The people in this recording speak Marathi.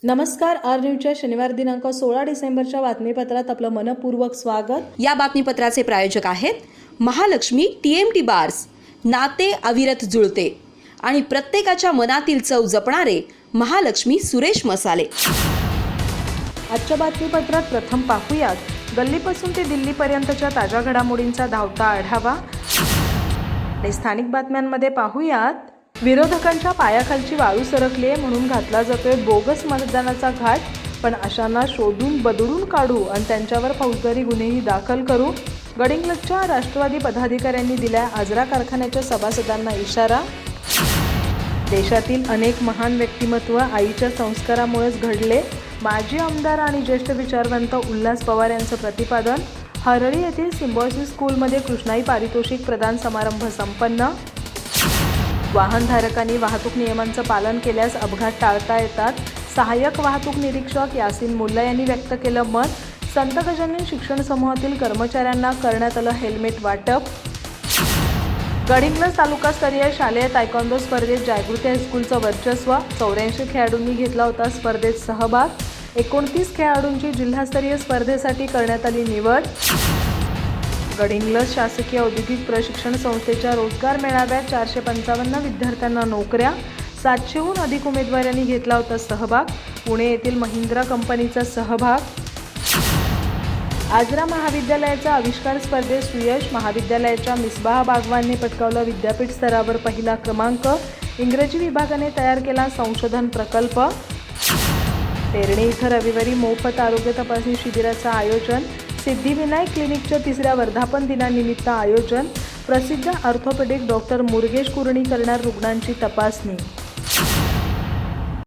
नमस्कार. आर न्यूजच्या शनिवार दिनांक 16 डिसेंबरच्या बातमीपत्रात आपलं मनपूर्वक स्वागत. या बातमीपत्राचे प्रायोजक आहेत महालक्ष्मी TMT बार्स. नाते अविरत जुळते आणि प्रत्येकाच्या मनातील चव जपणारे महालक्ष्मी सुरेश मसाले. आजच्या बातमीपत्रात प्रथम पाहूयात गल्लीपासून ते दिल्लीपर्यंतच्या ताज्या घडामोडींचा धावता आढावा. आणि स्थानिक बातम्यांमध्ये पाहूयात विरोधकांच्या पायाखालची वाळू सरकली आहे म्हणून घातला जातोय बोगस मतदानाचा घाट, पण अशांना शोधून बदलून काढू आणि त्यांच्यावर फौजदारी गुन्हेही दाखल करू. गडिंग्लजच्या राष्ट्रवादी पदाधिकाऱ्यांनी दिलाय आजरा कारखान्याच्या सभासदांना इशारा. देशातील अनेक महान व्यक्तिमत्व आईच्या संस्कारामुळेच घडले. माजी आमदार आणि ज्येष्ठ विचारवंत उल्हास पवार यांचं प्रतिपादन. हरळी येथील सिम्बॉयसिस स्कूलमध्ये कृष्णाई पारितोषिक प्रदान समारंभ संपन्न. वाहनधारकांनी वाहतूक नियमांचं पालन केल्यास अपघात टाळता येतात. सहाय्यक वाहतूक निरीक्षक यासिन मुल्ला यांनी व्यक्त केलं मत. संत गजानन शिक्षण समूहातील कर्मचाऱ्यांना करण्यात आलं हेल्मेट वाटप. गडिंग्लज तालुकास्तरीय शालेय तायक्वांदो स्पर्धेत जागृती हायस्कूलचं वर्चस्व. 84 खेळाडूंनी घेतला होता स्पर्धेत सहभाग. 29 खेळाडूंची जिल्हास्तरीय स्पर्धेसाठी करण्यात आली निवड. गडिंग्लज शासकीय औद्योगिक प्रशिक्षण संस्थेच्या रोजगार मेळाव्यात 455 विद्यार्थ्यांना नोकऱ्या. 700हून अधिक उमेदवारांनी घेतला होता सहभाग. पुणे येथील महिंद्रा कंपनीचा सहभाग. आजरा महाविद्यालयाचा आविष्कार स्पर्धेत सुयश. महाविद्यालयाच्या मिसबाह बागवानने पटकावला विद्यापीठ स्तरावर पहिला क्रमांक. इंग्रजी विभागाने तयार केला संशोधन प्रकल्प. पेरणी इथं रविवारी मोफत आरोग्य तपासणी शिबिराचं आयोजन. सिद्धिविनायक क्लिनिकच्या 3ऱ्या वर्धापन दिनानिमित्त आयोजन. प्रसिद्ध ऑर्थोपेडिक डॉक्टर मुरगेश कुरणी करणार रुग्णांची तपासणी.